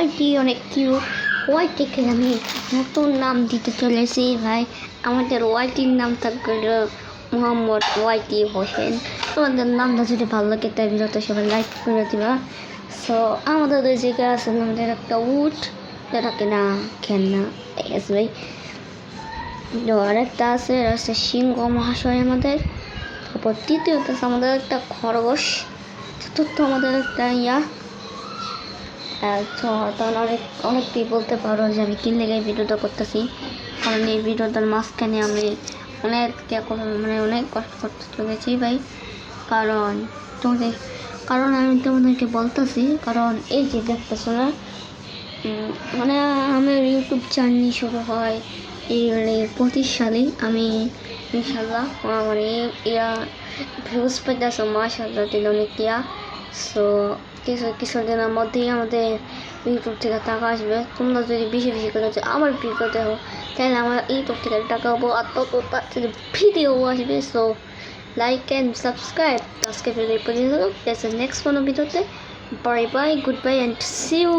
ওয়াইটি অনেক কিউট। ওয়াইটিকে আমি নতুন নাম দিতে চলেছি ভাই। আমাদের ওয়াইটির নাম থাকবে মোহাম্মদ ওয়াইটি হোসেন। তোমাদের নামটা যদি ভালো লাগে তাই ভিডিওটা সবাই লাইক করে দিবা। সো আমাদের ওই জায়গায় আছে আমাদের একটা উট, যেটাকে না খেন না ঠিক আছে ভাই। আরেকটা আছে সিংহ মহাশয় আমাদের। তারপর তৃতীয়ত আছে আমাদের একটা খরগোশ। চতুর্থ আমাদের একটা অনেকটাই বলতে পারো যে আমি কি লেগে ভিডিওটা করতেছি, কারণ এই ভিডিওটার মাঝখানে আমি অনেক কষ্ট করতে চলেছি ভাই। কারণ আমি তোমাদেরকে বলতেছি, কারণ এই যে দেখতেছো না, আমার ইউটিউব চ্যানেল শুরু হয় এই 25 সালে। আমি ইনশাল্লাহ ভিউজ পাইতেছো মাশাআল্লাহ দিল অনেক সো কিছুদিনের মধ্যেই আমাদের ইউটিউব থেকে টাকা আসবে। তোমরা যদি বেশি করে আমার ভিডিও দেখো তাহলে আমার ইউটিউব থেকে টাকা পাবো, আর ভিডিও আসবে। So like and subscribe. আজকে ভিডিও পর্যন্ত নেক্সট কোনো ভিডিওতে। Bye bye, good bye and see you.